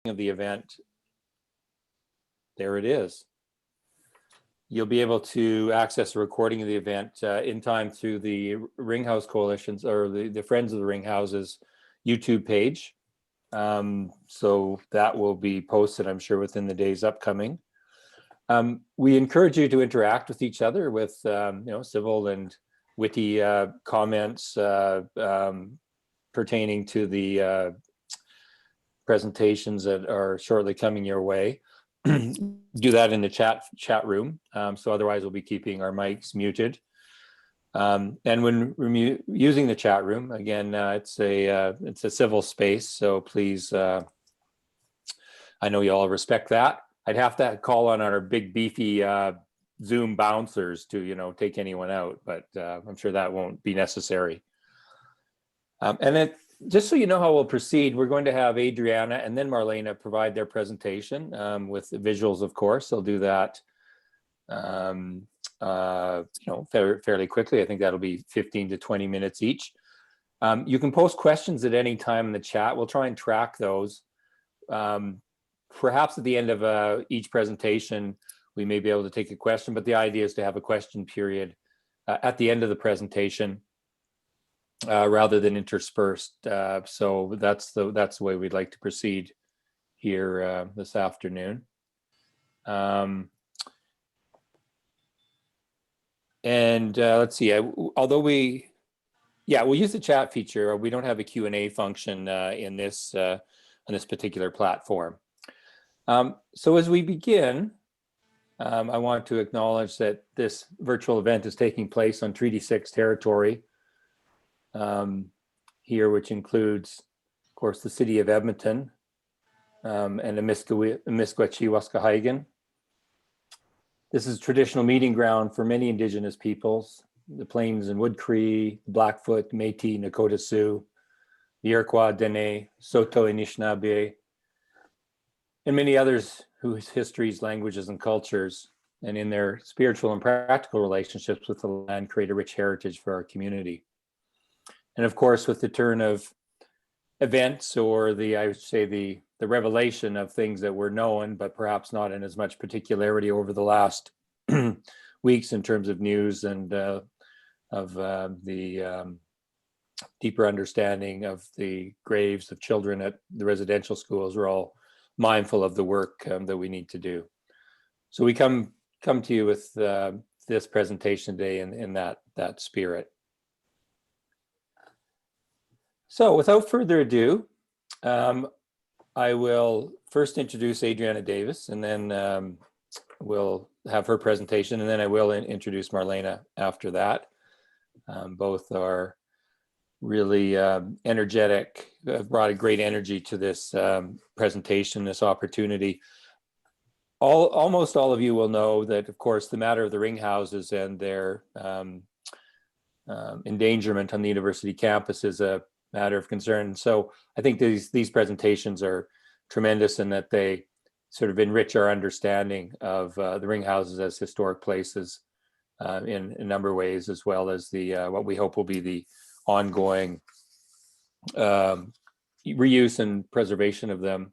of the event, there it is. You'll be able to access a recording of the event in time through the Ringhouse Coalition's or the Friends of the Ringhouses YouTube page. So that will be posted, I'm sure, within the days upcoming. We encourage you to interact with each other with civil and witty comments pertaining to the presentations that are shortly coming your way. Do that in the chat room. So otherwise we'll be keeping our mics muted. And when we're using the chat room, again, it's a civil space. So please, I know you all respect that. I'd have to call on our big beefy Zoom bouncers to, take anyone out, but I'm sure that won't be necessary. And then just so you know how we'll proceed, we're going to have Adriana and then Marlena provide their presentation with the visuals, of course. They'll do that, fairly quickly. I think that'll be 15 to 20 minutes each. You can post questions at any time in the chat. We'll try and track those. Perhaps at the end of each presentation, we may be able to take a question, but the idea is to have a question period at the end of the presentation rather than interspersed. So that's the way we'd like to proceed here this afternoon. And let's see, although we'll use the chat feature. We don't have a Q&A function in this on this particular platform. So as we begin, I want to acknowledge that this virtual event is taking place on Treaty 6 territory here, which includes, of course, the city of Edmonton and Amiskwaciy-Waskahigan. This is a traditional meeting ground for many Indigenous peoples, the Plains and Wood Cree, Blackfoot, Métis, Nakota Sioux, the Iroquois, Dene, Saulteaux, Anishinaabe, and many others whose histories, languages, and cultures, and in their spiritual and practical relationships with the land, create a rich heritage for our community. And of course, with the turn of events, or I would say the revelation of things that were known, but perhaps not in as much particularity over the last weeks in terms of news and of the deeper understanding of the graves of children at the residential schools, we're all mindful of the work that we need to do. So we come to you with this presentation today in that spirit. So without further ado, I will first introduce Adriana Davis, and then we'll have her presentation, and then I will introduce Marlena after that. Both are really energetic, brought a great energy to this presentation, this opportunity. Almost all of you will know that, of course, the matter of the Ringhouses and their endangerment on the university campus is a matter of concern. So I think these presentations are tremendous in that they sort of enrich our understanding of the Ringhouses as historic places in a number of ways, as well as the what we hope will be the ongoing reuse and preservation of them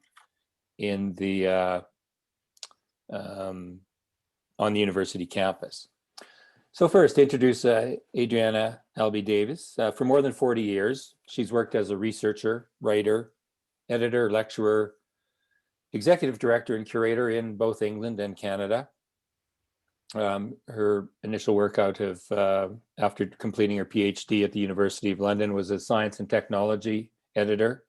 in the on the university campus. So first, to introduce Adriana Lb Davis. For more than 40 years, she's worked as a researcher, writer, editor, lecturer, executive director, and curator in both England and Canada. Her initial work out of, after completing her PhD at the University of London, was as science and technology editor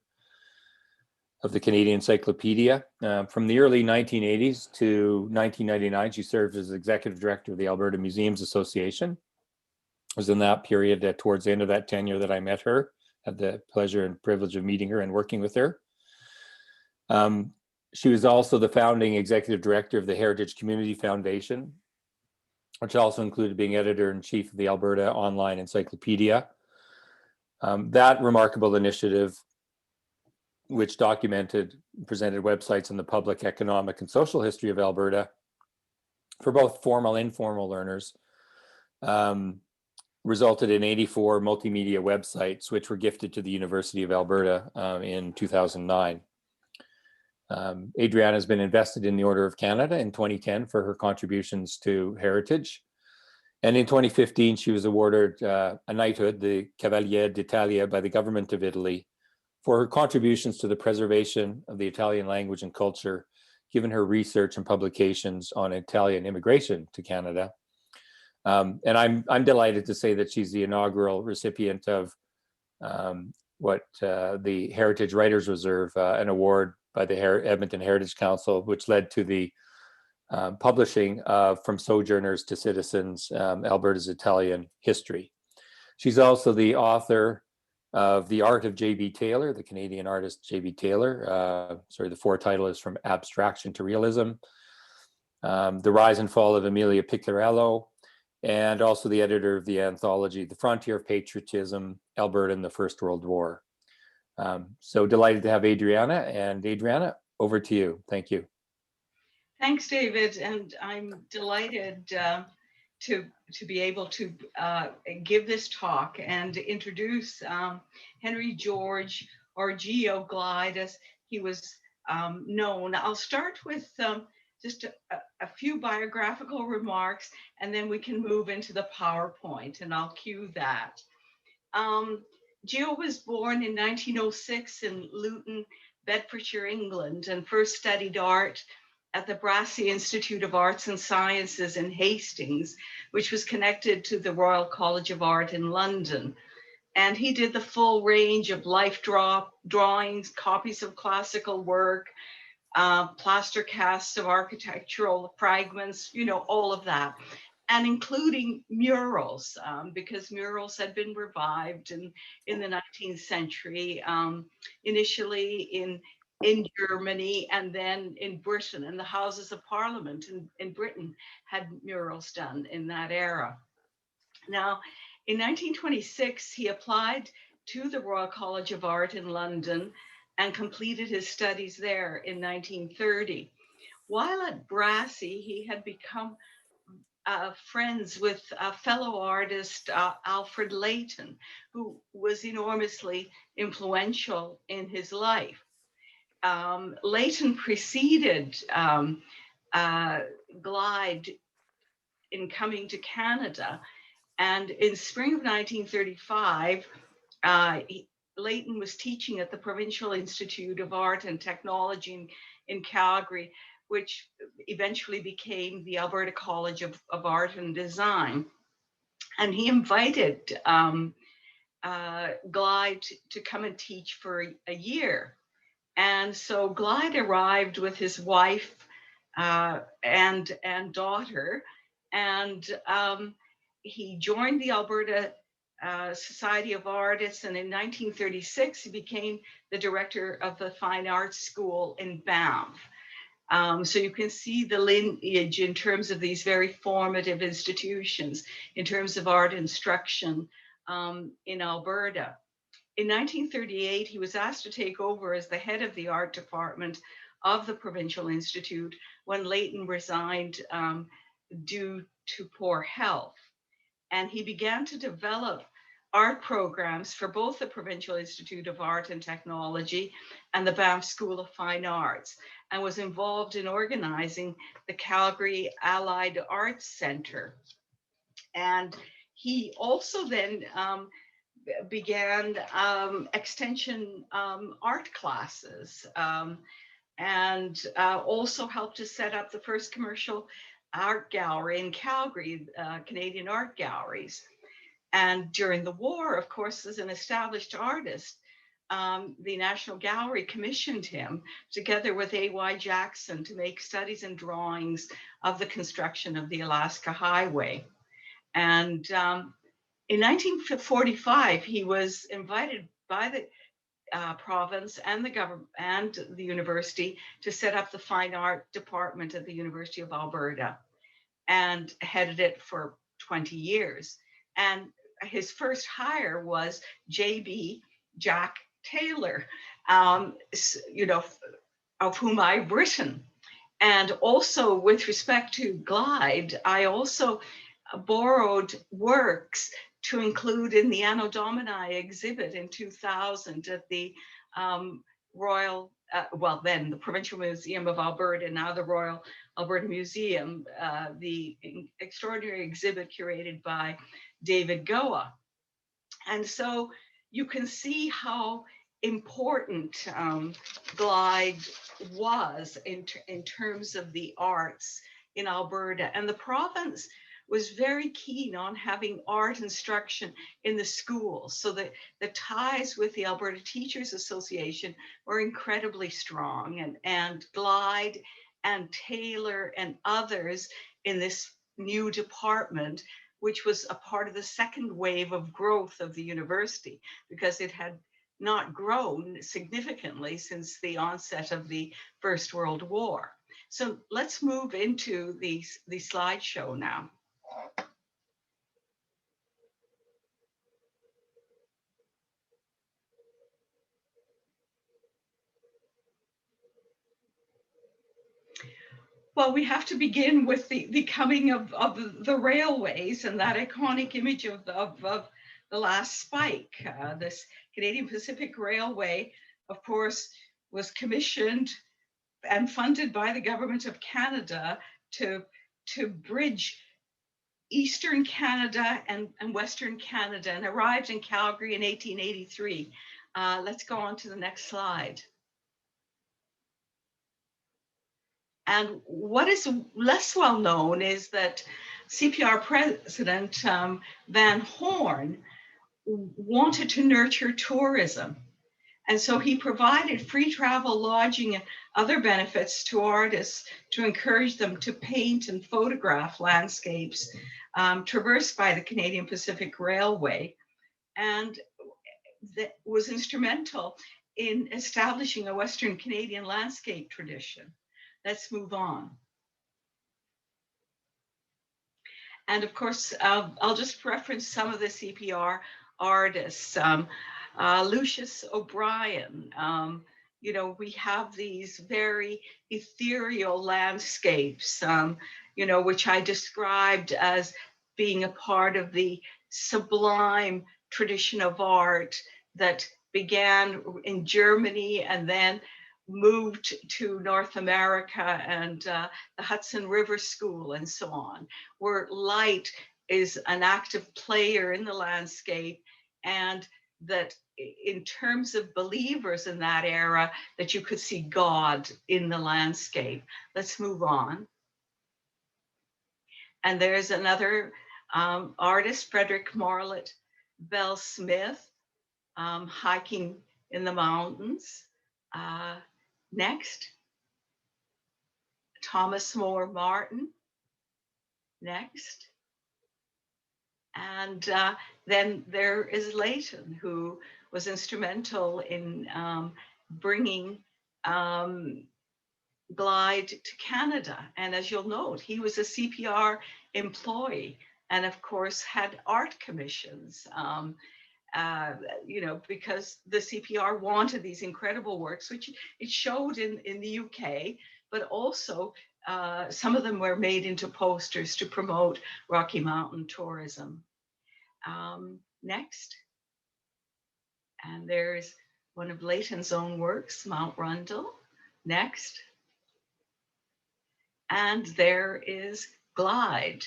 of the Canadian Encyclopedia. From the early 1980s to 1999, she served as executive director of the Alberta Museums Association. It was in that period, towards the end of that tenure, that I met her, had the pleasure and privilege of meeting her and working with her. She was also the founding executive director of the Heritage Community Foundation, which also included being editor-in-chief of the Alberta Online Encyclopedia. That remarkable initiative, which documented, presented websites on the public, economic, and social history of Alberta for both formal and informal learners, resulted in 84 multimedia websites, which were gifted to the University of Alberta in 2009. Adriana has been invested in the Order of Canada in 2010 for her contributions to heritage. And in 2015, she was awarded a knighthood, the Cavalier d'Italia, by the government of Italy for her contributions to the preservation of the Italian language and culture, given her research and publications on Italian immigration to Canada. And I'm delighted to say that she's the inaugural recipient of the Heritage Writers Reserve, an award by the Edmonton Heritage Council, which led to the publishing of From Sojourners to Citizens, Alberta's Italian History. She's also the author of The Art of J.B. Taylor, the Canadian artist J.B. Taylor. The foretitle is From Abstraction to Realism. The Rise and Fall of Amelia Picciarello, and also the editor of the anthology, The Frontier of Patriotism, Alberta in the First World War. So delighted to have Adriana. And Adriana, over to you. Thank you. Thanks, David. And I'm delighted to be able to give this talk and introduce Henry George, or Geo Glyde, as he was known. I'll start with just a few biographical remarks, and then we can move into the PowerPoint, and I'll cue that. Geo was born in 1906 in Luton, Bedfordshire, England, and first studied art at the Brassey Institute of Arts and Sciences in Hastings, which was connected to the Royal College of Art in London. And he did the full range of life drawings, copies of classical work, plaster casts of architectural fragments, all of that. And including murals, because murals had been revived in the 19th century, initially in Germany and then in Britain, and the Houses of Parliament in Britain had murals done in that era. Now, in 1926, he applied to the Royal College of Art in London and completed his studies there in 1930. While at Brassey, he had become friends with fellow artist Alfred Leighton, who was enormously influential in his life. Leighton preceded Glyde in coming to Canada, and in spring of 1935, Leighton was teaching at the Provincial Institute of Art and Technology in Calgary, which eventually became the Alberta College of Art and Design. And he invited Glyde to come and teach for a year. And so Glyde arrived with his wife and daughter, and he joined the Alberta Society of Artists, and in 1936 he became the director of the Fine Arts School in Banff. So you can see the lineage in terms of these very formative institutions in terms of art instruction in Alberta. In 1938, he was asked to take over as the head of the art department of the Provincial Institute when Leighton resigned due to poor health. And he began to develop art programs for both the Provincial Institute of Art and Technology and the Banff School of Fine Arts, and was involved in organizing the Calgary Allied Arts Center. And he also then began extension art classes and also helped to set up the first commercial art gallery in Calgary, Canadian Art Galleries. And during the war, of course, as an established artist, the National Gallery commissioned him together with A.Y. Jackson to make studies and drawings of the construction of the Alaska Highway. And in 1945, he was invited by the province and the government and the university to set up the fine art department at the University of Alberta, and headed it for 20 years. And his first hire was J.B. Jack Taylor, of whom I've written. And also with respect to Glyde, I also borrowed works to include in the Anno Domini exhibit in 2000 at the Royal, well, then the Provincial Museum of Alberta, now the Royal Alberta Museum, the extraordinary exhibit curated by David Goa. And so you can see how important Glyde was in terms of the arts in Alberta. And the province was very keen on having art instruction in the schools, so that the ties with the Alberta Teachers Association were incredibly strong. And Glyde and Taylor and others in this new department, which was a part of the second wave of growth of the university, because it had not grown significantly since the onset of the First World War. So let's move into the slideshow now. Well, we have to begin with the coming of the railways and that iconic image of the last spike. This Canadian Pacific Railway, of course, was commissioned and funded by the government of Canada to bridge Eastern Canada and Western Canada, and arrived in Calgary in 1883. Let's go on to the next slide. And what is less well known is that CPR President Van Horn wanted to nurture tourism. And so he provided free travel, lodging, and other benefits to artists to encourage them to paint and photograph landscapes traversed by the Canadian Pacific Railway, and that was instrumental in establishing a Western Canadian landscape tradition. Let's move on. And of course, I'll just reference some of the CPR artists. Lucius O'Brien, you know, we have these very ethereal landscapes, you know, which I described as being a part of the sublime tradition of art that began in Germany and then moved to North America and the Hudson River School and so on, where light is an active player in the landscape, and that in terms of believers in that era, that you could see God in the landscape. Let's move on. And there's another artist, Frederick Marlett Bell Smith, hiking in the mountains. Next, Thomas Moore Martin. Next. And then there is Leighton, who was instrumental in bringing Glyde to Canada. And as you'll note, he was a CPR employee and of course had art commissions, you know, because the CPR wanted these incredible works, which it showed in the UK, but also some of them were made into posters to promote Rocky Mountain tourism. Next. And there's one of Leighton's own works, Mount Rundle. Next. And there is Glyde.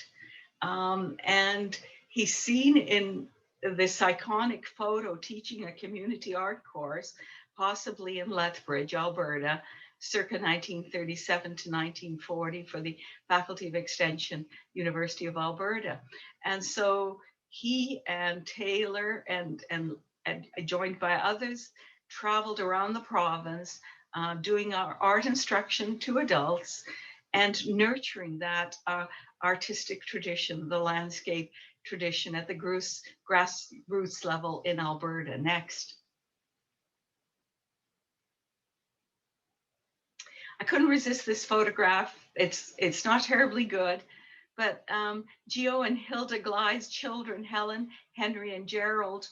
And he's seen in this iconic photo teaching a community art course, possibly in Lethbridge, Alberta, circa 1937 to 1940 for the Faculty of Extension, University of Alberta. And so he and Taylor and joined by others traveled around the province, doing our art instruction to adults and nurturing that artistic tradition, the landscape tradition at the grassroots level in Alberta. Next. I couldn't resist this photograph. It's not terribly good, but Geo and Hilda Glyde's children, Helen, Henry, and Gerald,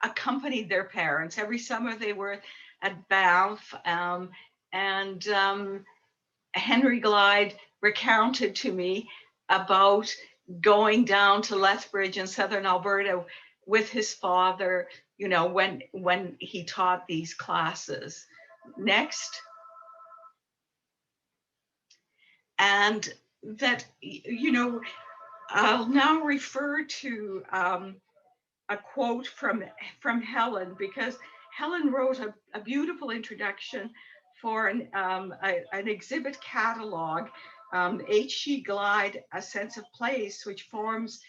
accompanied their parents. Every summer they were at Banff, and Henry Glyde recounted to me about going down to Lethbridge in southern Alberta with his father, you know, when he taught these classes. Next. And that, you know, I'll now refer to a quote from Helen, because Helen wrote a beautiful introduction for an exhibit catalog, H.G. Glide, A Sense of Place, which forms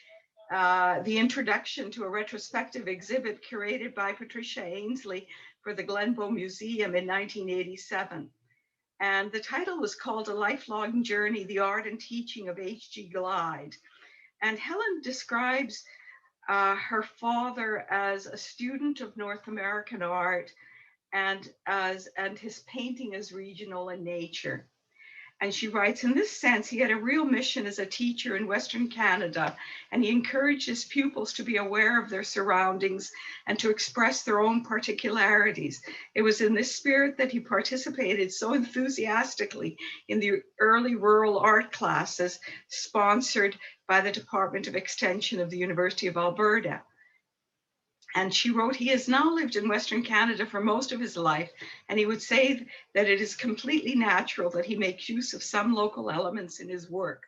the introduction to a retrospective exhibit curated by Patricia Ainsley for the Glenbow Museum in 1987. And the title was called A Lifelong Journey, The Art and Teaching of H.G. Glide. And Helen describes her father as a student of North American art and his painting as regional in nature. And she writes, in this sense, he had a real mission as a teacher in Western Canada, and he encouraged his pupils to be aware of their surroundings and to express their own particularities. It was in this spirit that he participated so enthusiastically in the early rural art classes sponsored by the Department of Extension of the University of Alberta. And she wrote, he has now lived in Western Canada for most of his life, and he would say that it is completely natural that he makes use of some local elements in his work.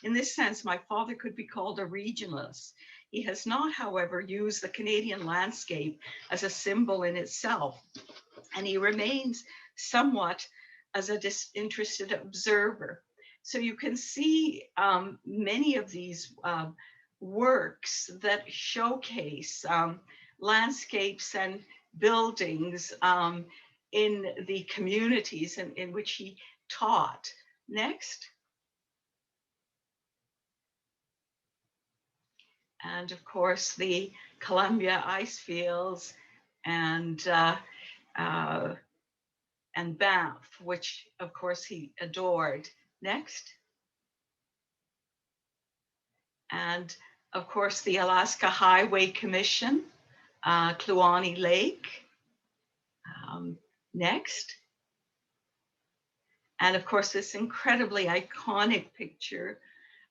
In this sense, my father could be called a regionalist. He has not, however, used the Canadian landscape as a symbol in itself, and he remains somewhat as a disinterested observer. So you can see many of these works that showcase landscapes and buildings in the communities in which he taught. Next. And of course, the Columbia ice fields and Banff, which of course he adored. Next. And of course, the Alaska Highway Commission, Kluane Lake. Next. And of course, this incredibly iconic picture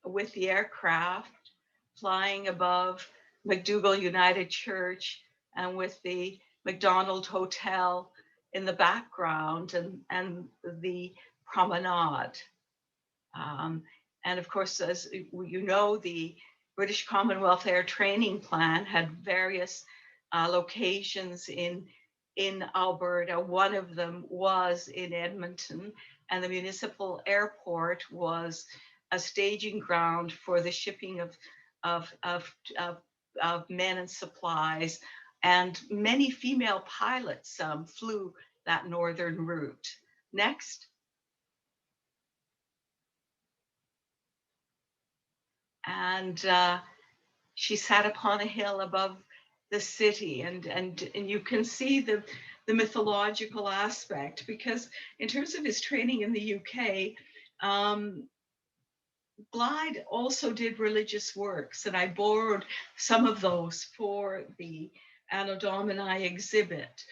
with the aircraft flying above McDougall United Church and with the Mcdonald Hotel in the background and the promenade. And of course, as you know, the British Commonwealth Air Training Plan had various locations in Alberta. One of them was in Edmonton, and the municipal airport was a staging ground for the shipping of men and supplies. And many female pilots flew that northern route. Next. And she sat upon a hill above the city, and you can see the mythological aspect, because in terms of his training in the UK, Glide also did religious works, and I borrowed some of those for the Anno Domini exhibit.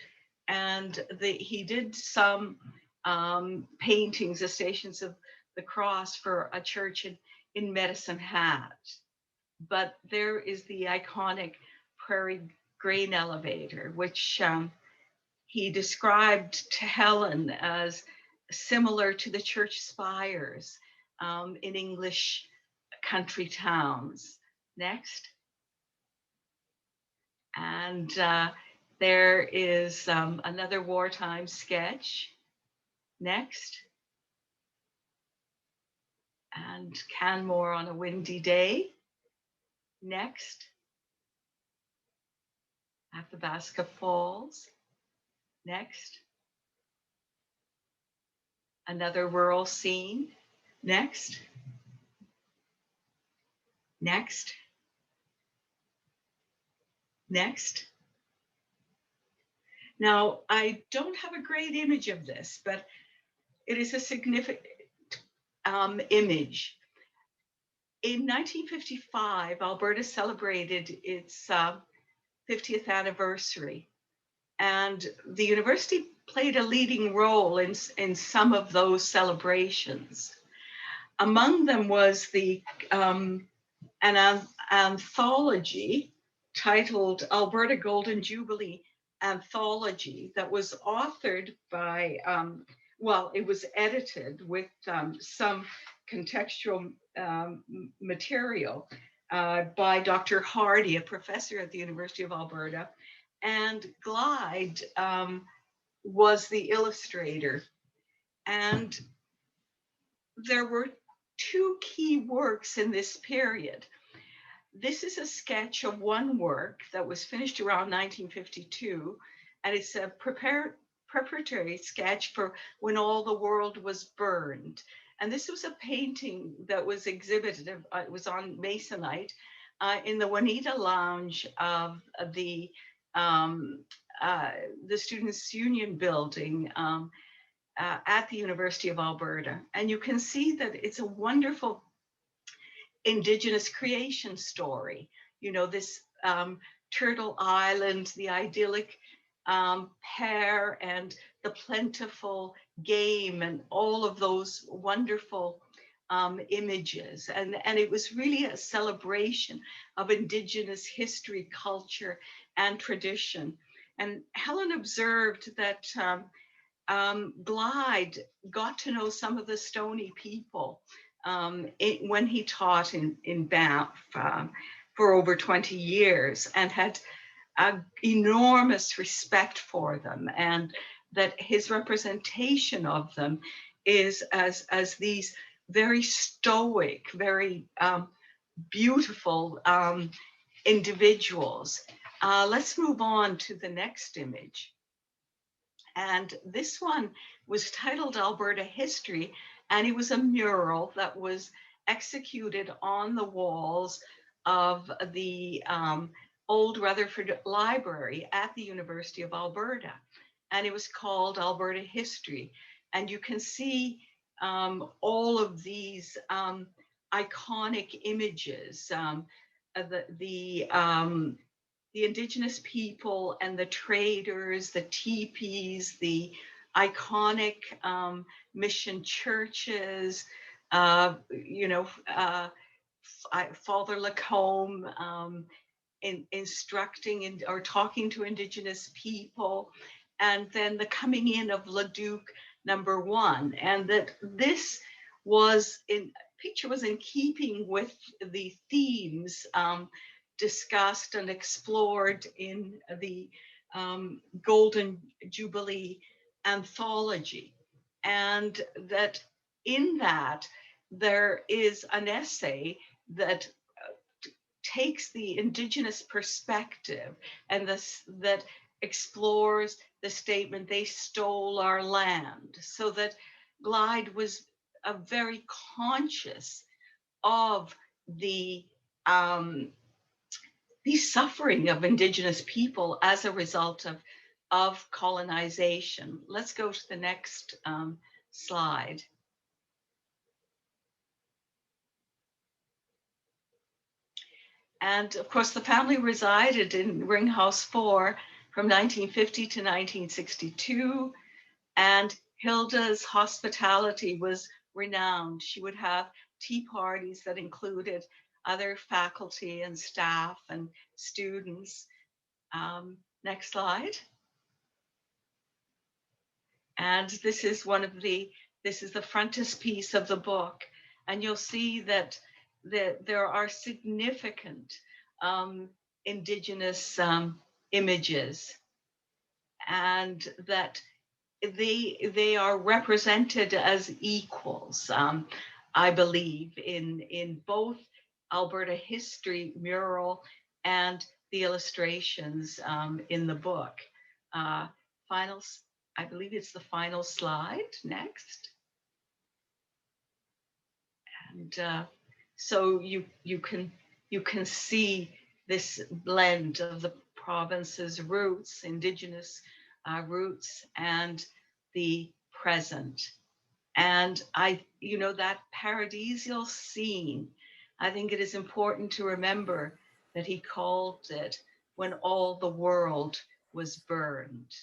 And he did some paintings, the Stations of the Cross, for a church in Medicine Hat. But there is the iconic Prairie Grain Elevator, which he described to Helen as similar to the church spires in English country towns. Next. And there is another wartime sketch. Next. And Canmore on a windy day. Next. Athabasca Falls. Next. Another rural scene. Next. Next. Next. Now, I don't have a great image of this, but it is a significant image. In 1955, Alberta celebrated its 50th anniversary, and the university played a leading role in some of those celebrations. Among them was an anthology titled Alberta Golden Jubilee Anthology that was authored by, well, it was edited with some contextual material by Dr. Hardy, a professor at the University of Alberta, and Glide was the illustrator. And there were two key works in this period. This is a sketch of one work that was finished around 1952, and it's a preparatory sketch for When All the World Was Burned. And this was a painting that was exhibited, it was on Masonite, in the Juanita Lounge of the Students' Union building at the University of Alberta. And you can see that it's a wonderful Indigenous creation story. You know, this Turtle Island, the idyllic pair and the plentiful game and all of those wonderful images. And it was really a celebration of Indigenous history, culture, and tradition. And Helen observed that Glide got to know some of the Stoney people when he taught in Banff for over 20 years, and had enormous respect for them, and that his representation of them is as these very stoic, very beautiful individuals. Let's move on to the next image. And this one was titled Alberta History, and it was a mural that was executed on the walls of the old Rutherford Library at the University of Alberta. And it was called Alberta History. And you can see all of these iconic images, the Indigenous people and the traders, the teepees, the iconic mission churches, Father Lacombe instructing or talking to Indigenous people, and then the coming in of Leduc #1, and that this picture was in keeping with the themes discussed and explored in the Golden Jubilee Anthology. And that in that there is an essay that takes the Indigenous perspective and that explores the statement, they stole our land, so that Glide was very conscious of the suffering of Indigenous people as a result of colonization. Let's go to the next slide. And of course, the family resided in Ringhouse 4 from 1950 to 1962. And Hilda's hospitality was renowned. She would have tea parties that included other faculty and staff and students. Next slide. And this is the frontispiece of the book. And you'll see that there are significant Indigenous images, and that they are represented as equals, I believe, in both Alberta History mural and the illustrations in the book. I believe it's the final slide. Next. And so you can see this blend of the province's roots, Indigenous roots, and the present. And that paradisial scene, I think it is important to remember that he called it When All the World Was Burned.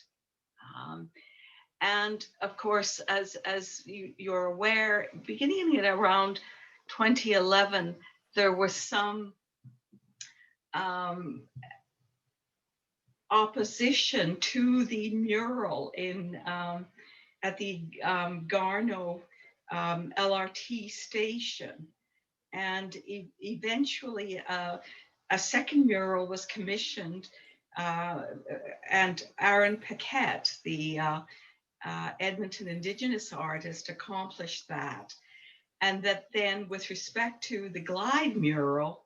And of course, as you're aware, beginning at around 2011, there was some opposition to the mural in at the Garneau LRT station. And eventually a second mural was commissioned, and Aaron Paquette, the Edmonton Indigenous artist, accomplished that. And that then, with respect to the Glide mural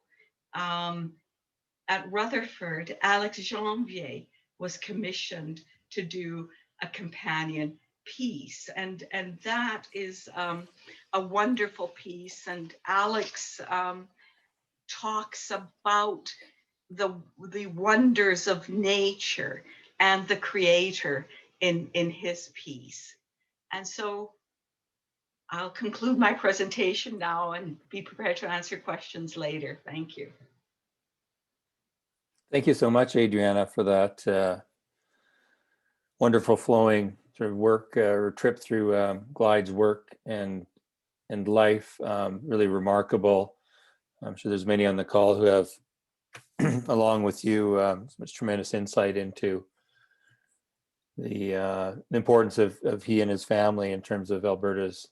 at Rutherford, Alex Janvier was commissioned to do a companion piece. And that is a wonderful piece. And Alex talks about the wonders of nature and the creator in his piece. And so I'll conclude my presentation now and be prepared to answer questions later. Thank you. Thank you so much, Adriana, for that wonderful flowing sort of work or trip through Glide's work and life. Really remarkable. I'm sure there's many on the call who have, along with you, such tremendous insight into the importance of he and his family in terms of Alberta's,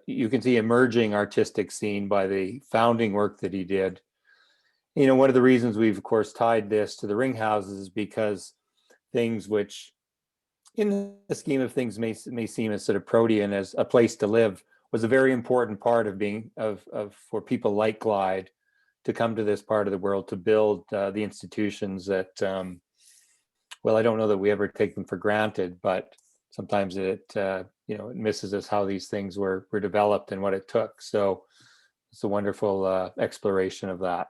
you can see emerging artistic scene by the founding work that he did. One of the reasons we've, of course, tied this to the Ringhouses is because things which, in the scheme of things, may seem as sort of protean as a place to live, was a very important part of being for people like Glide to come to this part of the world to build the institutions that, well, I don't know that we ever take them for granted, but sometimes it misses us how these things were developed and what it took. So it's a wonderful exploration of that.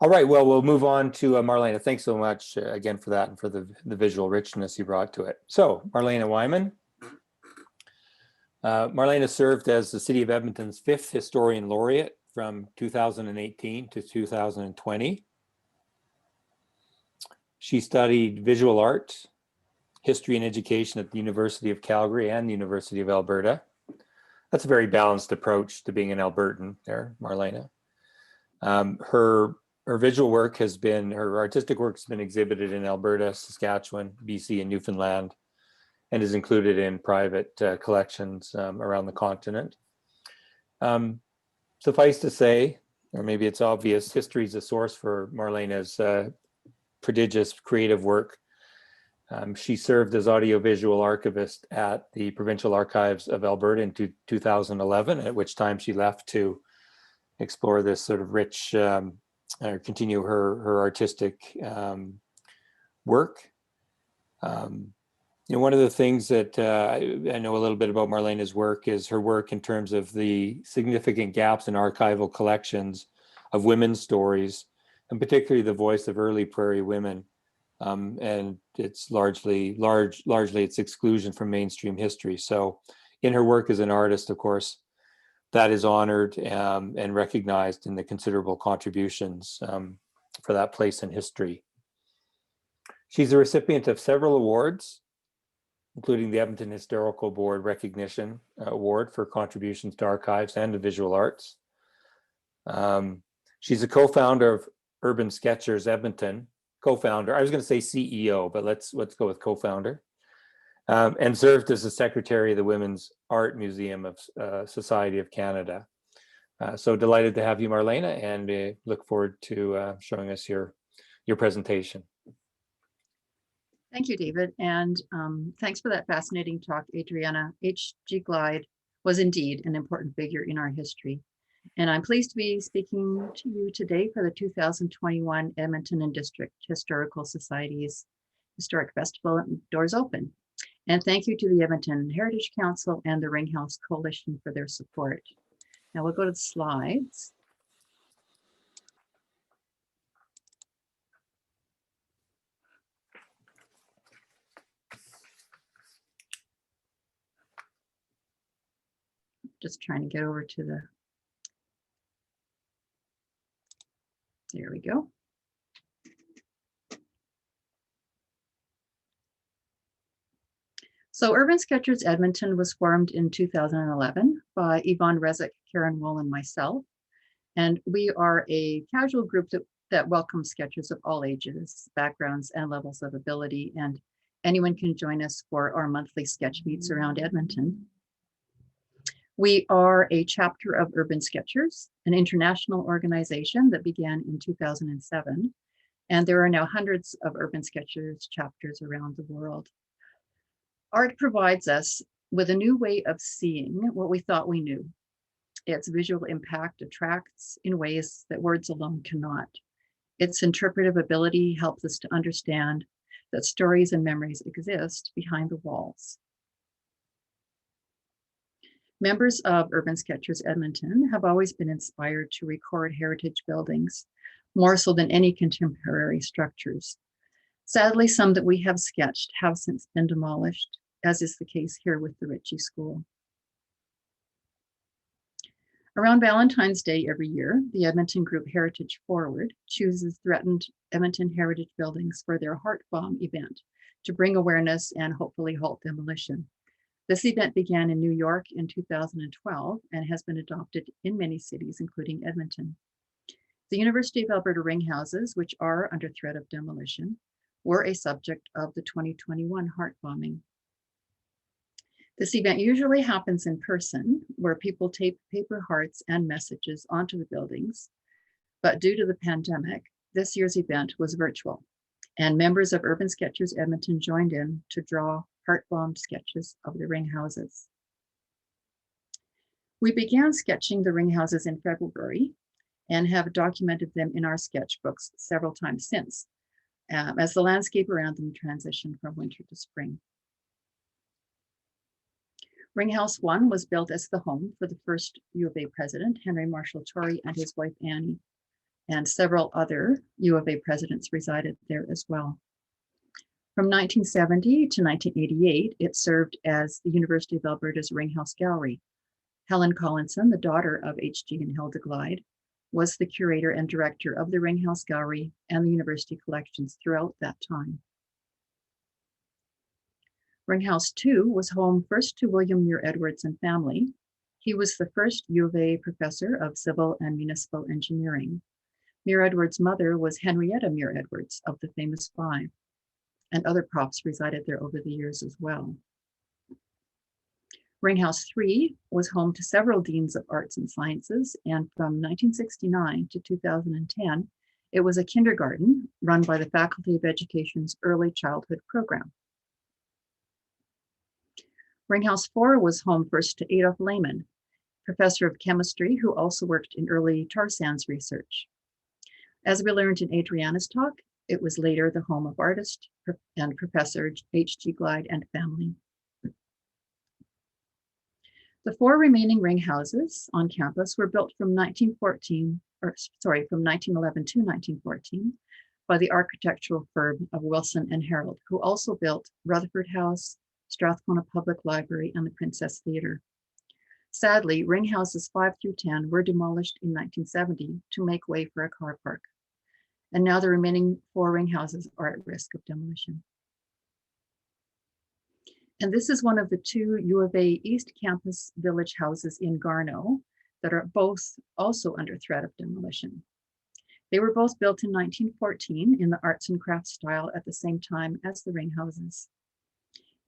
All right, well, we'll move on to Marlena. Thanks so much again for that and for the visual richness you brought to it. So Marlena Wyman. Marlena served as the City of Edmonton's 5th Historian Laureate from 2018 to 2020. She studied visual art, history and education at the University of Calgary and the University of Alberta. That's a very balanced approach to being an Albertan there, Marlena. Her visual work her artistic work has been exhibited in Alberta, Saskatchewan, BC, and Newfoundland, and is included in private collections around the continent. Suffice to say, or maybe it's obvious, history is a source for Marlena's prodigious creative work. She served as audiovisual archivist at the Provincial Archives of Alberta in 2011, at which time she left to explore this sort of rich, or continue her artistic work. One of the things that I know a little bit about Marlena's work is her work in terms of the significant gaps in archival collections of women's stories, and particularly the voice of early prairie women, and it's largely its exclusion from mainstream history. So in her work as an artist, of course, that is honored and recognized in the considerable contributions for that place in history. She's a recipient of several awards, including the Edmonton Historical Board Recognition Award for contributions to archives and to visual arts. She's a co-founder of Urban Sketchers Edmonton, co-founder. I was going to say CEO, but let's go with co-founder. And served as the secretary of the Women's Art Museum of Society of Canada. So delighted to have you, Marlena, and look forward to showing us your presentation. Thank you, David, and thanks for that fascinating talk, Adriana. H.G. Glide was indeed an important figure in our history, and I'm pleased to be speaking to you today for the 2021 Edmonton and District Historical Society's Historic Festival Doors Open. And thank you to the Edmonton Heritage Council and the Ringhouse Coalition for their support. Now we'll go to the slides. Just trying to get over to the, there we go. So Urban Sketchers Edmonton was formed in 2011 by Yvonne Rezick, Karen Wool, and myself. And we are a casual group that that welcomes sketchers of all ages, backgrounds, and levels of ability. And anyone can join us for our monthly sketch meets around Edmonton. We are a chapter of Urban Sketchers, an international organization that began in 2007. And there are now hundreds of Urban Sketchers chapters around the world. Art provides us with a new way of seeing what we thought we knew. Its visual impact attracts in ways that words alone cannot. Its interpretive ability helps us to understand that stories and memories exist behind the walls. Members of Urban Sketchers Edmonton have always been inspired to record heritage buildings, more so than any contemporary structures. Sadly, some that we have sketched have since been demolished, as is the case here with the Ritchie School. Around Valentine's Day every year, the Edmonton group Heritage Forward chooses threatened Edmonton heritage buildings for their Heart Bomb event to bring awareness and hopefully halt demolition. This event began in New York in 2012 and has been adopted in many cities, including Edmonton. The University of Alberta Ringhouses, which are under threat of demolition, were a subject of the 2021 heart bombing. This event usually happens in person, where people tape paper hearts and messages onto the buildings. But due to the pandemic, this year's event was virtual, and members of Urban Sketchers Edmonton joined in to draw heart-bombed sketches of the Ringhouses. We began sketching the Ringhouses in February and have documented them in our sketchbooks several times since, as the landscape around them transitioned from winter to spring. Ringhouse 1 was built as the home for the first U of A president, Henry Marshall Torrey, and his wife Annie, and several other U of A presidents resided there as well. From 1970 to 1988, it served as the University of Alberta's Ringhouse Gallery. Helen Collinson, the daughter of H.G. and Hilda Glyde, was the curator and director of the Ringhouse Gallery and the university collections throughout that time. Ringhouse 2 was home first to William Muir Edwards and family. He was the first U of A professor of civil and municipal engineering. Muir Edwards' mother was Henrietta Muir Edwards of the famous Five, and other props resided there over the years as well. Ringhouse 3 was home to several deans of arts and sciences, and from 1969 to 2010, it was a kindergarten run by the Faculty of Education's Early Childhood Program. Ringhouse 4 was home first to Adolf Lehmann, professor of chemistry who also worked in early tar sands research. As we learned in Adriana's talk, it was later the home of artist and professor H.G. Glyde and family. The 4 remaining Ringhouses on campus were built from 1911 to 1914 by the architectural firm of Wilson and Harold, who also built Rutherford House, Strathcona Public Library, and the Princess Theatre. Sadly, Ringhouses 5 through 10 were demolished in 1970 to make way for a car park. And now the remaining 4 Ringhouses are at risk of demolition. And this is one of the 2 U of A East Campus village houses in Garneau that are both also under threat of demolition. They were both built in 1914 in the arts and crafts style at the same time as the Ringhouses.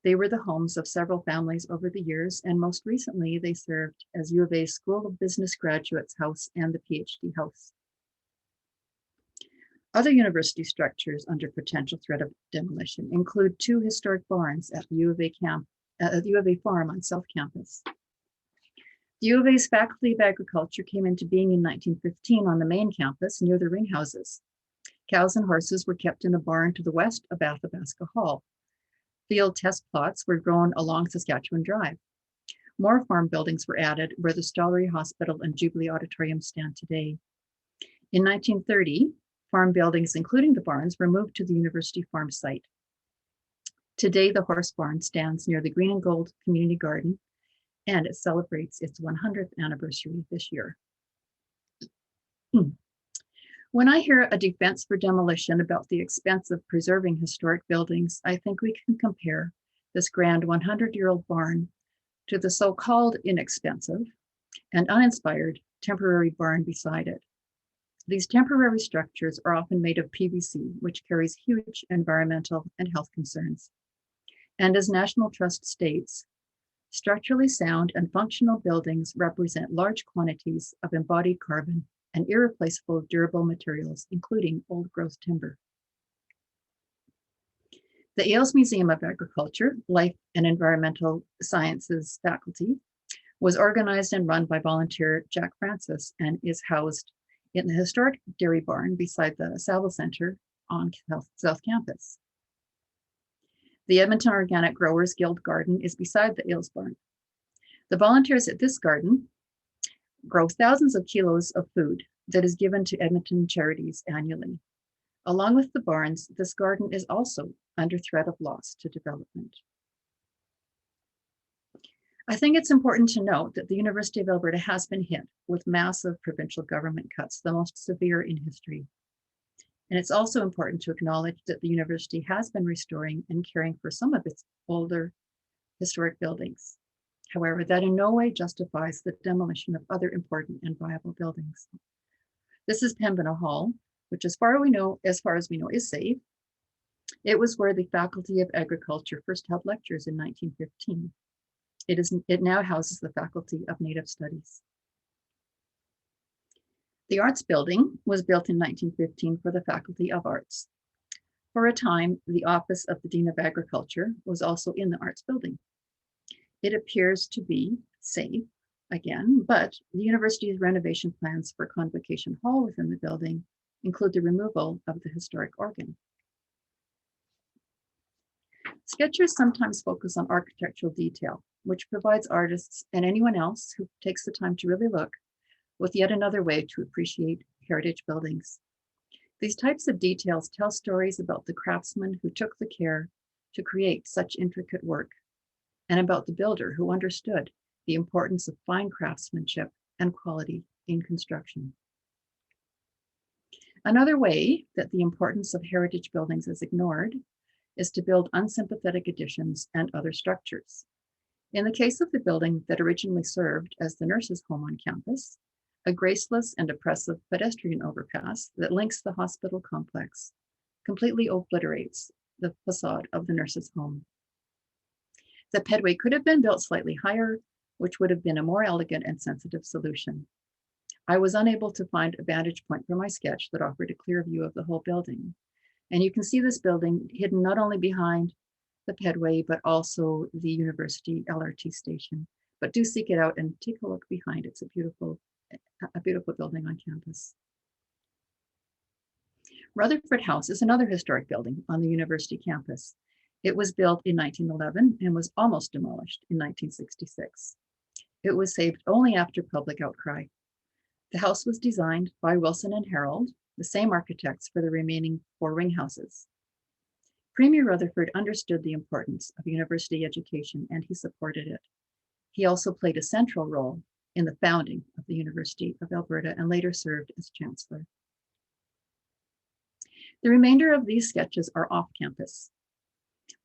They were the homes of several families over the years, and most recently they served as U of A School of Business Graduates House and the PhD House. Other university structures under potential threat of demolition include 2 historic barns at the U of A farm on South Campus. The U of A's Faculty of Agriculture came into being in 1915 on the main campus near the Ringhouses. Cows and horses were kept in a barn to the west of Athabasca Hall. Field test plots were grown along Saskatchewan Drive. More farm buildings were added where the Stollery Hospital and Jubilee Auditorium stand today. In 1930, farm buildings, including the barns, were moved to the University Farm site. Today, the horse barn stands near the Green and Gold Community Garden, and it celebrates its 100th anniversary this year. When I hear a defense for demolition about the expense of preserving historic buildings, I think we can compare this grand 100-year-old barn to the so-called inexpensive and uninspired temporary barn beside it. These temporary structures are often made of PVC, which carries huge environmental and health concerns. And as National Trust states, structurally sound and functional buildings represent large quantities of embodied carbon and irreplaceable durable materials, including old-growth timber. The Eos Museum of Agriculture, Life and Environmental Sciences faculty was organized and run by volunteer Jack Francis and is housed in the historic dairy barn beside the Saville Center on South Campus. The Edmonton Organic Growers Guild garden is beside the Eos barn. The volunteers at this garden grow thousands of kilos of food that is given to Edmonton charities annually. Along with the barns, this garden is also under threat of loss to development. I think it's important to note that the University of Alberta has been hit with massive provincial government cuts, the most severe in history. And it's also important to acknowledge that the university has been restoring and caring for some of its older historic buildings. However, that in no way justifies the demolition of other important and viable buildings. This is Pembina Hall, which as far as we know is safe. It was where the Faculty of Agriculture first held lectures in 1915. It now houses the Faculty of Native Studies. The Arts Building was built in 1915 for the Faculty of Arts. For a time, the Office of the Dean of Agriculture was also in the Arts Building. It appears to be safe again, but the university's renovation plans for Convocation Hall within the building include the removal of the historic organ. Sketchers sometimes focus on architectural detail, which provides artists and anyone else who takes the time to really look with yet another way to appreciate heritage buildings. These types of details tell stories about the craftsmen who took the care to create such intricate work, and about the builder who understood the importance of fine craftsmanship and quality in construction. Another way that the importance of heritage buildings is ignored is to build unsympathetic additions and other structures. In the case of the building that originally served as the nurses' home on campus, a graceless and oppressive pedestrian overpass that links the hospital complex completely obliterates the facade of the nurses' home. The pedway could have been built slightly higher, which would have been a more elegant and sensitive solution. I was unable to find a vantage point for my sketch that offered a clear view of the whole building. And you can see this building hidden not only behind the pedway, but also the university LRT station. But do seek it out and take a look behind. It's a beautiful building on campus. Rutherford House is another historic building on the university campus. It was built in 1911 and was almost demolished in 1966. It was saved only after public outcry. The house was designed by Wilson and Harold, the same architects for the remaining 4 Ringhouses. Premier Rutherford understood the importance of university education and he supported it. He also played a central role in the founding of the University of Alberta and later served as chancellor. The remainder of these sketches are off campus.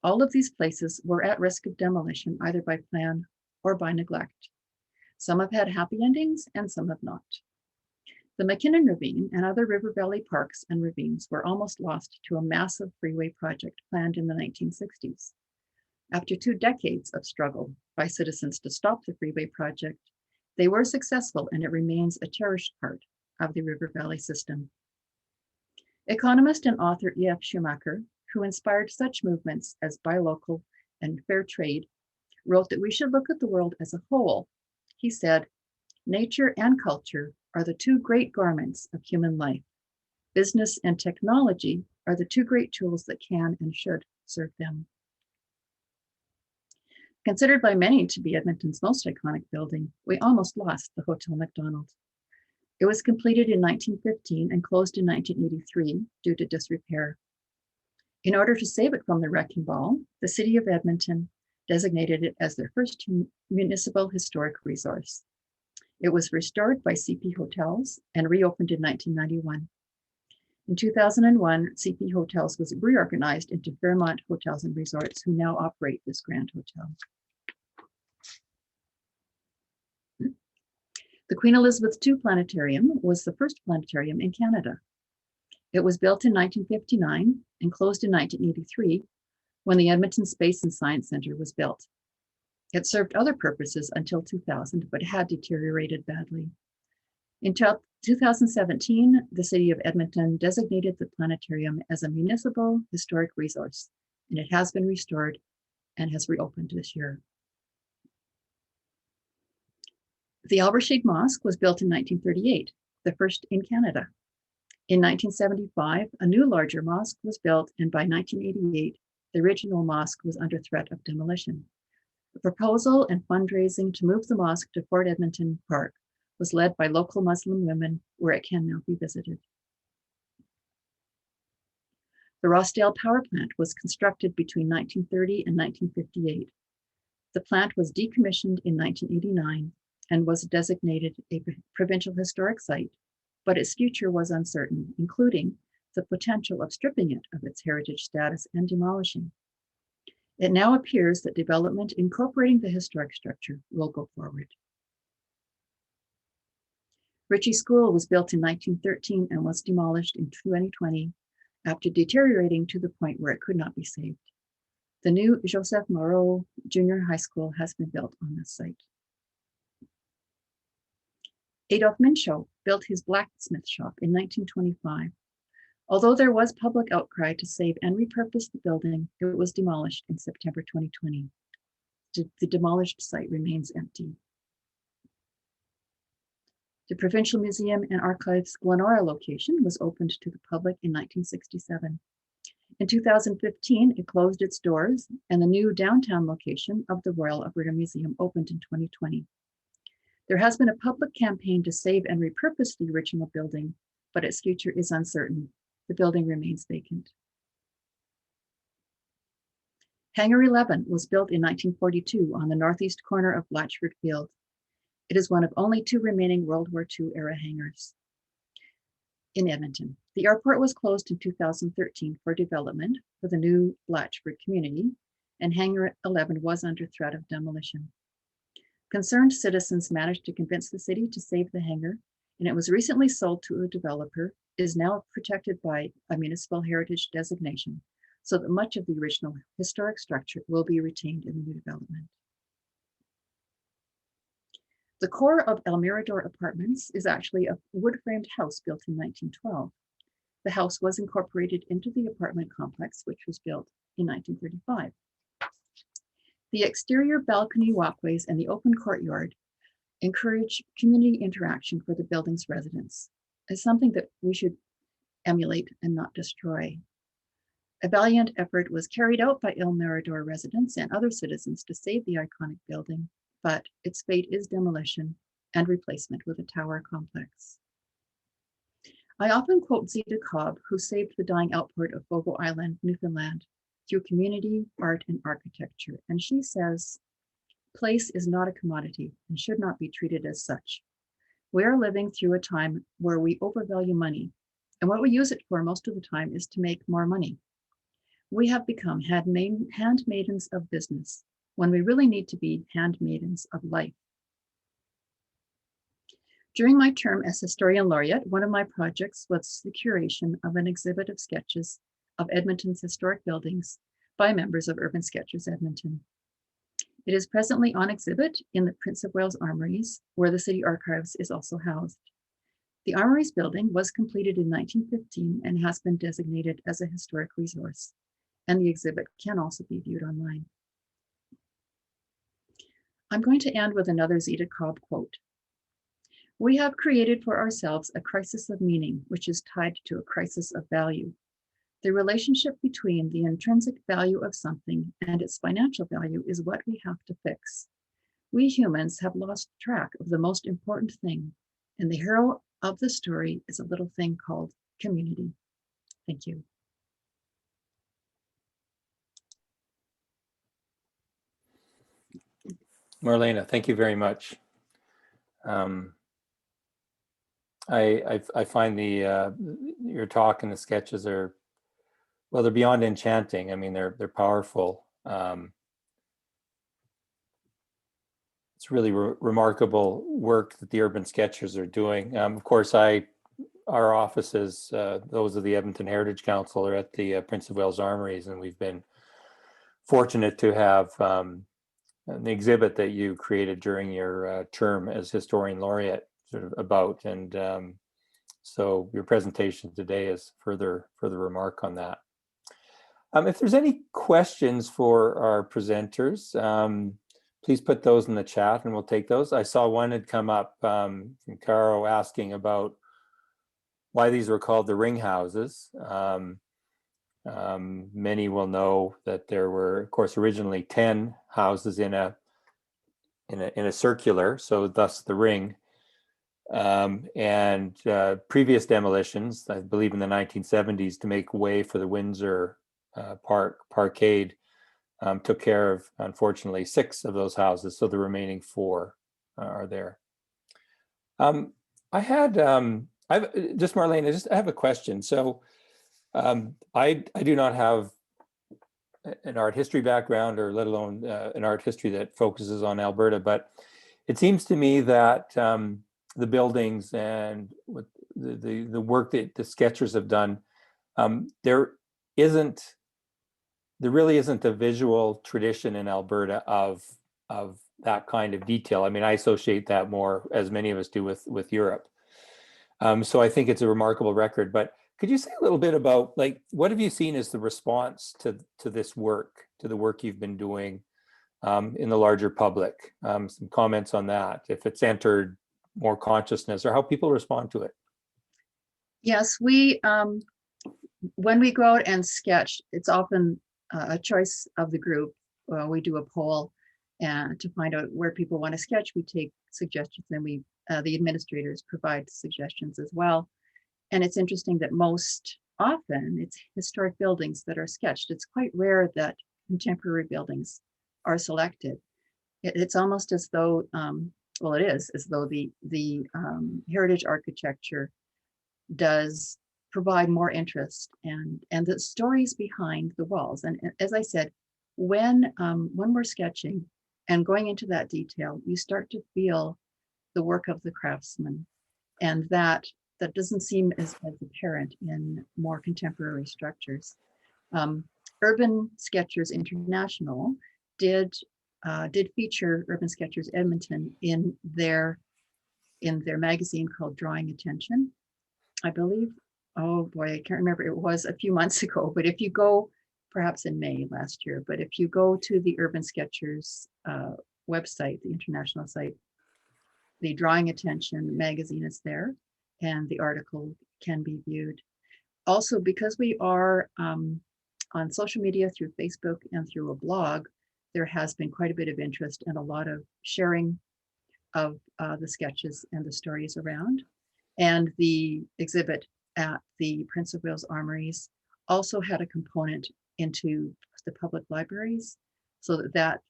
All of these places were at risk of demolition either by plan or by neglect. Some have had happy endings and some have not. The McKinnon Ravine and other river valley parks and ravines were almost lost to a massive freeway project planned in the 1960s. After 2 decades of struggle by citizens to stop the freeway project, they were successful and it remains a cherished part of the river valley system. Economist and author E.F. Schumacher, who inspired such movements as buy local and fair trade, wrote that we should look at the world as a whole. He said, "Nature and culture are the 2 great garments of human life. Business and technology are the 2 great tools that can and should serve them." Considered by many to be Edmonton's most iconic building, we almost lost the Hotel Mcdonald. It was completed in 1915 and closed in 1983 due to disrepair. In order to save it from the wrecking ball, the city of Edmonton designated it as their first municipal historic resource. It was restored by CP Hotels and reopened in 1991. In 2001, CP Hotels was reorganized into Fairmont Hotels and Resorts, who now operate this grand hotel. The Queen Elizabeth II Planetarium was the first planetarium in Canada. It was built in 1959 and closed in 1983 when the Edmonton Space and Science Centre was built. It served other purposes until 2000, but had deteriorated badly. In 2017, the City of Edmonton designated the planetarium as a municipal historic resource, and it has been restored and has reopened this year. The Albrecht Mosque was built in 1938, the first in Canada. In 1975, a new larger mosque was built, and by 1988, the original mosque was under threat of demolition. The proposal and fundraising to move the mosque to Fort Edmonton Park was led by local Muslim women, where it can now be visited. The Rossdale power plant was constructed between 1930 and 1958. The plant was decommissioned in 1989 and was designated a provincial historic site, but its future was uncertain, including the potential of stripping it of its heritage status and demolishing. It now appears that development incorporating the historic structure will go forward. Ritchie School was built in 1913 and was demolished in 2020 after deteriorating to the point where it could not be saved. The new Joseph Moreau Junior High School has been built on this site. Adolf Minshall built his blacksmith shop in 1925. Although there was public outcry to save and repurpose the building, it was demolished in September 2020. The demolished site remains empty. The Provincial Museum and Archives Glenora location was opened to the public in 1967. In 2015, it closed its doors, and the new downtown location of the Royal Alberta Museum opened in 2020. There has been a public campaign to save and repurpose the original building, but its future is uncertain. The building remains vacant. Hangar 11 was built in 1942 on the northeast corner of Blatchford Field. It is one of only two remaining World War II era hangars in Edmonton. The airport was closed in 2013 for development for the new Blatchford community, and Hangar 11 was under threat of demolition. Concerned citizens managed to convince the city to save the hangar, and it was recently sold to a developer. It is now protected by a municipal heritage designation, so that much of the original historic structure will be retained in the new development. The core of El Mirador Apartments is actually a wood-framed house built in 1912. The house was incorporated into the apartment complex, which was built in 1935. The exterior balcony walkways and the open courtyard encourage community interaction for the building's residents. It's something that we should emulate and not destroy. A valiant effort was carried out by El Mirador residents and other citizens to save the iconic building, but its fate is demolition and replacement with a tower complex. I often quote Zita Cobb, who saved the dying outport of Fogo Island, Newfoundland, through community, art, and architecture. And she says, place is not a commodity and should not be treated as such. We are living through a time where we overvalue money, and what we use it for most of the time is to make more money. We have become handmaidens of business when we really need to be handmaidens of life. During my term as Historian Laureate, one of my projects was the curation of an exhibit of sketches of Edmonton's historic buildings by members of Urban Sketchers Edmonton. It is presently on exhibit in the Prince of Wales Armories, where the City Archives is also housed. The Armories building was completed in 1915 and has been designated as a historic resource, and the exhibit can also be viewed online. I'm going to end with another Zita Cobb quote. We have created for ourselves a crisis of meaning, which is tied to a crisis of value. The relationship between the intrinsic value of something and its financial value is what we have to fix. We humans have lost track of the most important thing, and the hero of the story is a little thing called community. Thank you. Marlena, thank you very much. I find your talk and the sketches are, well, they're beyond enchanting. I mean, they're powerful. it's really remarkable work that the urban sketchers are doing. Of course, our offices, those of the Edmonton Heritage Council, are at the Prince of Wales Armories, and we've been fortunate to have an exhibit that you created during your term as Historian Laureate sort of about, and so your presentation today is further remark on that. If there's any questions for our presenters, please put those in the chat and we'll take those. I saw one had come up from Caro asking about why these were called the Ringhouses. Many will know that there were, of course, originally 10 houses in a circular, so thus the ring. And previous demolitions, I believe in the 1970s, to make way for the Windsor Parkade, took care of, unfortunately, 6 of those houses, so the remaining 4 are there. I have a question. So I do not have an art history background, or let alone an art history that focuses on Alberta, but it seems to me that the buildings and what the work that the sketchers have done, there really isn't a visual tradition in Alberta of that kind of detail. I mean, I associate that more, as many of us do, with Europe. So I think it's a remarkable record. But could you say a little bit about, like, what have you seen as the response to this work, to the work you've been doing in the larger public? Some comments on that, if it's entered more consciousness, or how people respond to it. Yes, when we go out and sketch, it's often a choice of the group. We do a poll and to find out where people want to sketch. We take suggestions, and the administrators provide suggestions as well. And it's interesting that most often it's historic buildings that are sketched. It's quite rare that contemporary buildings are selected. It's almost as though, well, it is as though the heritage architecture does provide more interest and the stories behind the walls. And as I said, when we're sketching and going into that detail, you start to feel the work of the craftsman, and that doesn't seem as apparent in more contemporary structures. Urban Sketchers International did feature Urban Sketchers Edmonton in their magazine called Drawing Attention, I believe. Oh boy, I can't remember. It was a few months ago, but if you go, perhaps in May last year, but if you go to the Urban Sketchers website, the international site, the Drawing Attention magazine is there, and the article can be viewed. Also, because we are on social media through Facebook and through a blog, there has been quite a bit of interest and a lot of sharing of the sketches and the stories around. And the exhibit at the Prince of Wales Armories also had a component into the public libraries, so that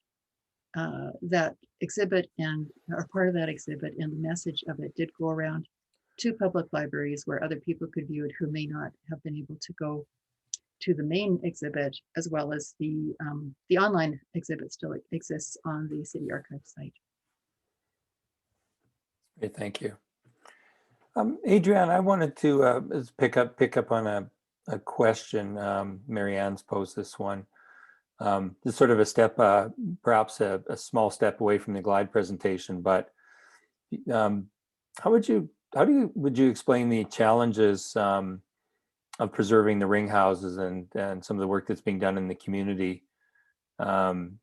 exhibit or part of that exhibit and the message of it did go around to public libraries where other people could view it who may not have been able to go to the main exhibit, as well as the online exhibit still exists on the City Archive site. Great, thank you. Adriana, I wanted to pick up on a question. Marianne's posed this one. This sort of a step, perhaps a small step away from the glide presentation, but how would you explain the challenges of preserving the ring houses and some of the work that's being done in the community, given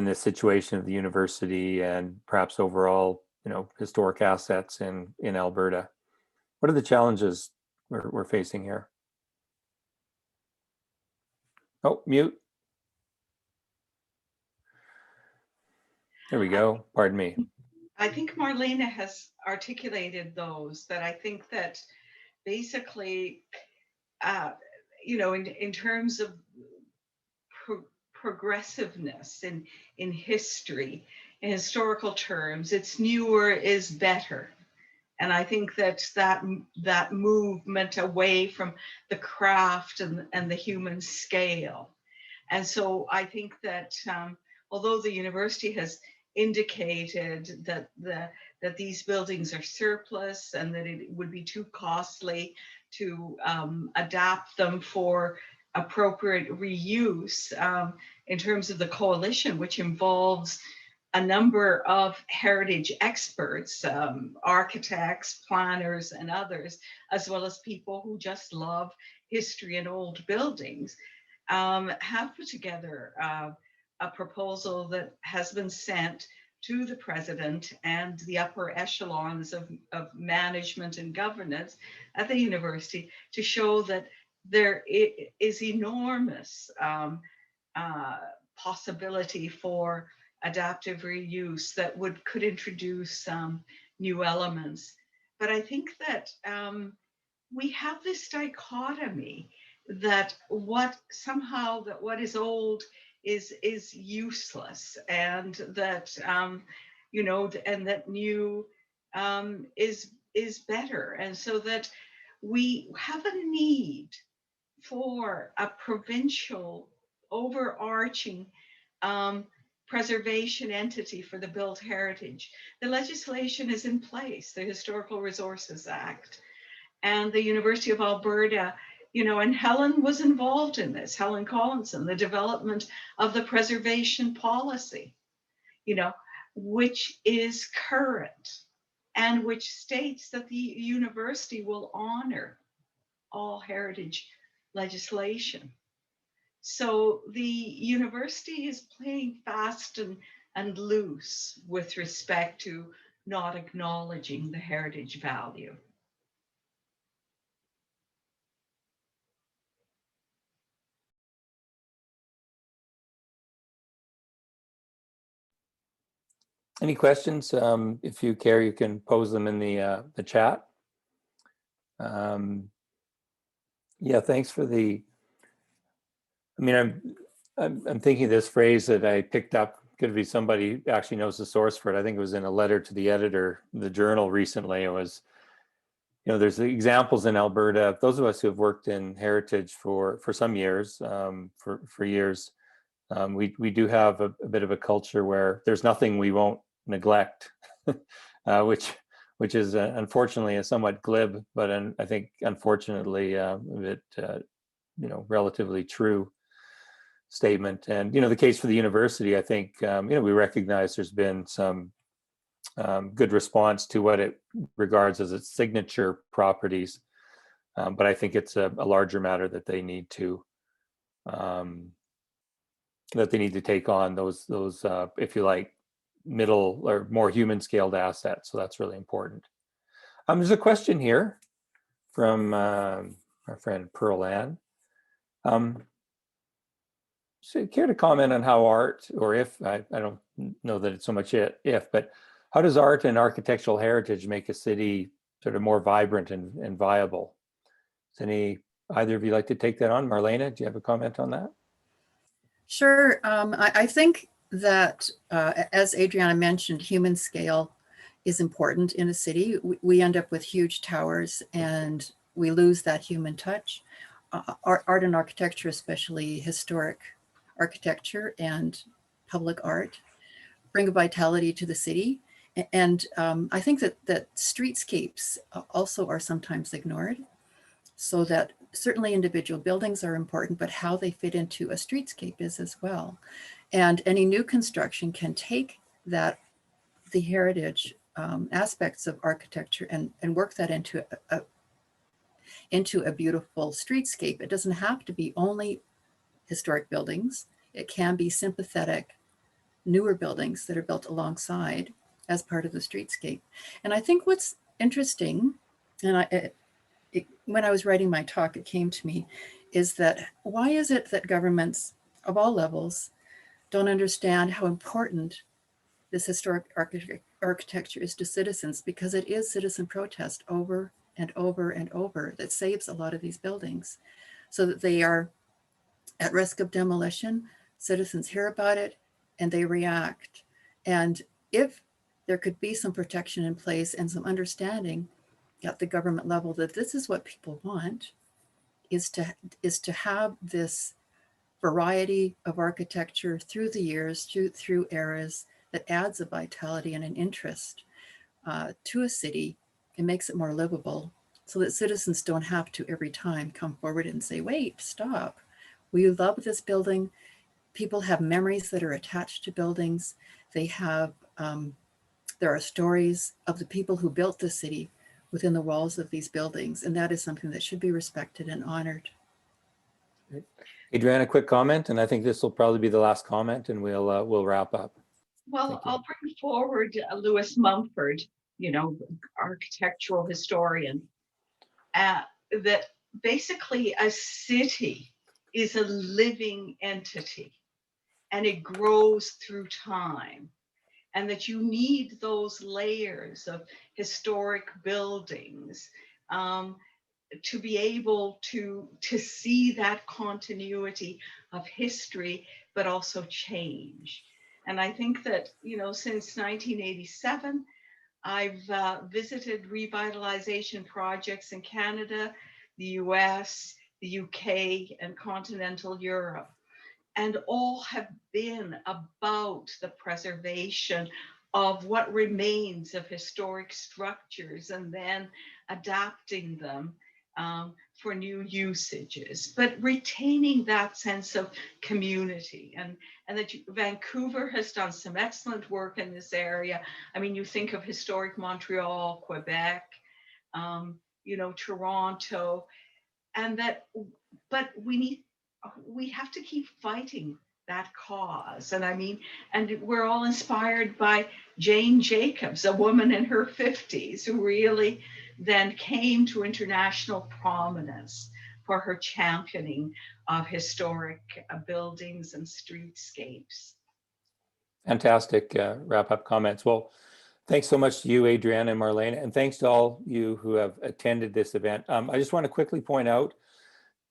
the situation of the university and perhaps overall, historic assets in Alberta? What are the challenges we're facing here? Oh, mute. There we go. Pardon me. I think Marlena has articulated those, that I think that basically, in terms of progressiveness in history, in historical terms, it's newer is better. And I think that movement away from the craft and the human scale. And so I think that although the university has indicated that these buildings are surplus and that it would be too costly to adapt them for appropriate reuse, in terms of the coalition, which involves a number of heritage experts, architects, planners, and others, as well as people who just love history and old buildings, have put together a proposal that has been sent to the president and the upper echelons of management and governance at the university to show that there is enormous possibility for adaptive reuse that could introduce new elements. But I think that we have this dichotomy that what is old is useless, and that and that new is better, and so that we have a need for a provincial overarching preservation entity for the built heritage. The legislation is in place, the Historical Resources Act, and the University of Alberta, and Helen was involved in this, Helen Collinson, the development of the preservation policy, which is current and which states that the university will honor all heritage legislation. So the university is playing fast and loose with respect to not acknowledging the heritage value. Any questions? If you care, you can pose them in the chat. Yeah, thanks for the. I mean, I'm thinking of this phrase that I picked up. Could be somebody who actually knows the source for it. I think it was in a letter to the editor of the journal recently. It was, there's examples in Alberta. Those of us who have worked in heritage for some years, for years, we do have a bit of a culture where there's nothing we won't neglect, which is unfortunately a somewhat glib, but I think unfortunately a bit relatively true statement. And the case for the university, I think we recognize there's been some good response to what it regards as its signature properties, but I think it's a larger matter that they need to take on those if you like, middle or more human scaled assets. So that's really important. There's a question here from our friend Pearl Ann. So care to comment on how art, or if, I don't know that it's so much if, but how does art and architectural heritage make a city sort of more vibrant and viable? Does either of you like to take that on? Marlena, do you have a comment on that? Sure. I think that, as Adriana mentioned, human scale is important in a city. We end up with huge towers and we lose that human touch. Art and architecture, especially historic architecture and public art, bring a vitality to the city. And I think that streetscapes also are sometimes ignored, so that certainly individual buildings are important, but how they fit into a streetscape is as well. And any new construction can take the heritage aspects of architecture and work that into a beautiful streetscape. It doesn't have to be only historic buildings. It can be sympathetic, newer buildings that are built alongside as part of the streetscape. And I think what's interesting, and when I was writing my talk, it came to me, is that why is it that governments of all levels don't understand how important this historic architecture is to citizens? Because it is citizen protest over and over and over that saves a lot of these buildings, so that they are at risk of demolition. Citizens hear about it and they react. And if there could be some protection in place and some understanding at the government level that this is what people want, is to have this variety of architecture through the years, through eras, that adds a vitality and an interest to a city and makes it more livable, so that citizens don't have to every time come forward and say, wait, stop. We love this building. People have memories that are attached to buildings. They have, there are stories of the people who built the city within the walls of these buildings, and that is something that should be respected and honored. Adriana, quick comment, and I think this will probably be the last comment, and we'll wrap up. Well, I'll bring forward Lewis Mumford, architectural historian, that basically a city is a living entity and it grows through time, and that you need those layers of historic buildings to be able to see that continuity of history, but also change. And I think that, since 1987, I've visited revitalization projects in Canada, the US, the UK, and continental Europe. And all have been about the preservation of what remains of historic structures and then adapting them for new usages, but retaining that sense of community. And that Vancouver has done some excellent work in this area. I mean, you think of historic Montreal, Quebec, Toronto, and that, but we have to keep fighting that cause. And we're all inspired by Jane Jacobs, a woman in her 50s who really then came to international prominence for her championing of historic buildings and streetscapes. Fantastic wrap-up comments. Well, thanks so much to you, Adriana and Marlena, and thanks to all you who have attended this event. I just want to quickly point out,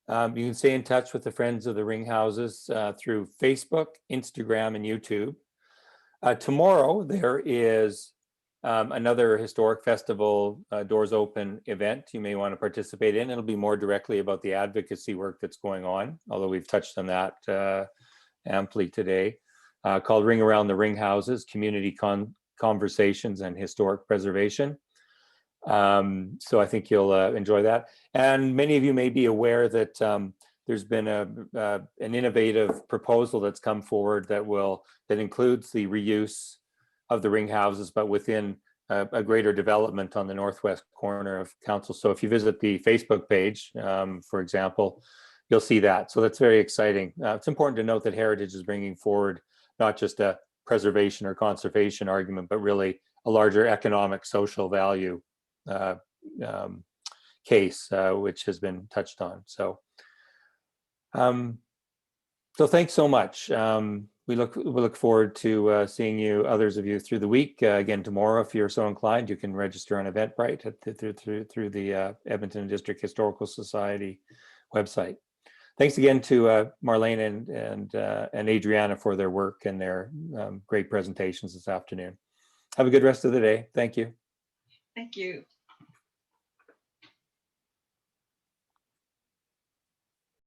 you can stay in touch with the Friends of the Ringhouses through Facebook, Instagram, and YouTube. Tomorrow, there is another historic festival doors open event you may want to participate in. It'll be more directly about the advocacy work that's going on, although we've touched on that amply today, called Ring Around the Ringhouses, Community Conversations and Historic Preservation. So I think you'll enjoy that. And many of you may be aware that there's been an innovative proposal that's come forward that includes the reuse of the Ringhouses, but within a greater development on the northwest corner of council. So if you visit the Facebook page, for example, you'll see that. So that's very exciting. It's important to note that Heritage is bringing forward not just a preservation or conservation argument, but really a larger economic, social value case, which has been touched on. So thanks so much. We look forward to seeing others of you through the week. Again, tomorrow, if you're so inclined, you can register on Eventbrite through the Edmonton District Historical Society website. Thanks again to Marlena and Adriana for their work and their great presentations this afternoon. Have a good rest of the day. Thank you. Thank you.